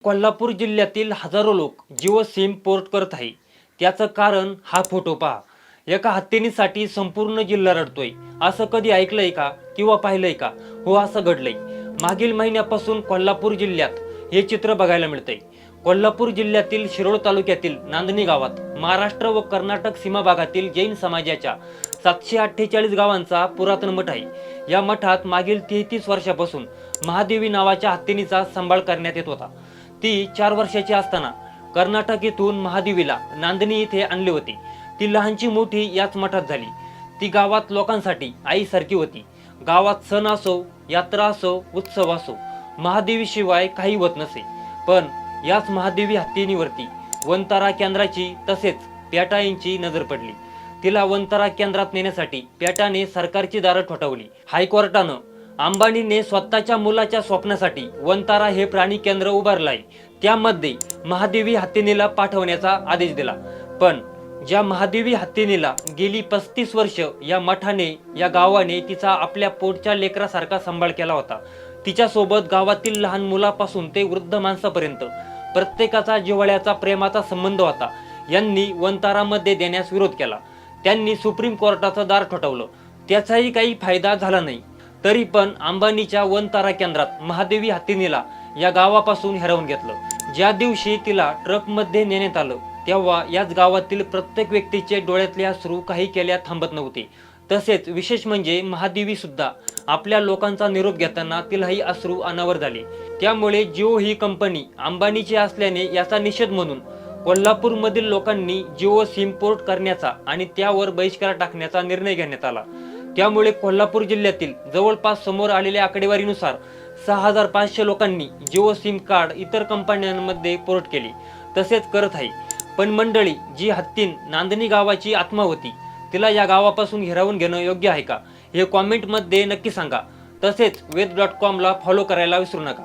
कोल्हापूर जिल्ह्यातील हजारो लोक जिओ सिम पोर्ट करत आहे। त्याचं कारण हा फोटो पहा। एका हत्तीनीसाठी संपूर्ण जिल्हा रडतोय। असं कधी ऐकलंय का किंवा पाहिलंय का? हो, असं घडलंय। मागील महिन्यापासून कोल्हापूर जिल्ह्यात हे चित्र बघायला मिळतंय। कोल्हापूर जिल्ह्यातील शिरोळ तालुक्यातील नांदणी गावात महाराष्ट्र व कर्नाटक सीमा भागातील जैन समाजाच्या 748 गावांचा पुरातन मठ आहे। या मठात मागील 33 वर्षापासून महादेवी नावाच्या हत्तीनीचा सांभाळ करण्यात येत होता। ती 4 वर्षाची असताना कर्नाटक येथून महादेवीला नांदणी येथे आणली होती। ती लहानची मोठी याच मठात झाली। ती गावात लोकांसाठी आईसारखी होती। गावात सण असो, यात्रा असो, उत्सव असो, महादेवी शिवाय काही होत नसे। पण याच महादेवी हत्तीनीवरती वंतारा केंद्राची तसेच पेटाईंची नजर पडली। तिला वंतारा केंद्रात नेण्यासाठी पेटाने सरकारची दारं ठोठावली। हायकोर्टानं अंबानीने स्वतःच्या मुलाच्या स्वप्नासाठी वंतारा हे प्राणी केंद्र उभारलं आहे, त्यामध्ये महादेवी हत्तीनीला पाठवण्याचा आदेश दिला। पण ज्या महादेवी हत्तीनीला गेली 35 वर्ष या मठाने, या गावाने तिचा आपल्या पोटच्या लेकरासारखा सांभाळ केला होता। तिच्यासोबत गावातील लहान मुलापासून ते वृद्ध माणसापर्यंत प्रत्येकाचा जिव्हाळ्याचा प्रेमाचा संबंध होता। यांनी वंतारामध्ये देण्यास विरोध केला। त्यांनी सुप्रीम कोर्टाचं दार ठोठावलं, त्याचाही काही फायदा झाला नाही। तरी पण अंबानीच्या वनतारा केंद्रात महादेवी हत्तीनीला या गावापासून हरवून घेतलं। ज्या दिवशी तिला ट्रकमध्ये नेण्यात आलं तेव्हा याच गावातील प्रत्येक व्यक्तीचे डोळ्यातले अश्रू काही केल्या थांबत नव्हते। तसेच विशेष म्हणजे महादेवी सुद्धा आपल्या लोकांचा निरोप घेताना तिलाही अश्रू अनावर झाले। त्यामुळे जिओ ही कंपनी अंबानीची असल्याने याचा निषेध म्हणून कोल्हापूरमधील लोकांनी जिओ सिम पोर्ट करण्याचा आणि त्यावर बहिष्कार टाकण्याचा निर्णय घेण्यात आला। त्यामुळे कोल्हापूर जिल्ह्यातील जवळपास समोर आलेल्या आकडेवारीनुसार 6500 लोकांनी जिओ सिम कार्ड इतर कंपन्यांमध्ये पोर्ट केले, तसेच करत आहे। पण मंडळी, जी हत्तीन नांदणी गावाची आत्मा होती, तिला या गावापासून हिरावून घेणं योग्य आहे का? हे कॉमेंटमध्ये नक्की सांगा। तसेच वेद.com ला फॉलो करायला विसरू नका।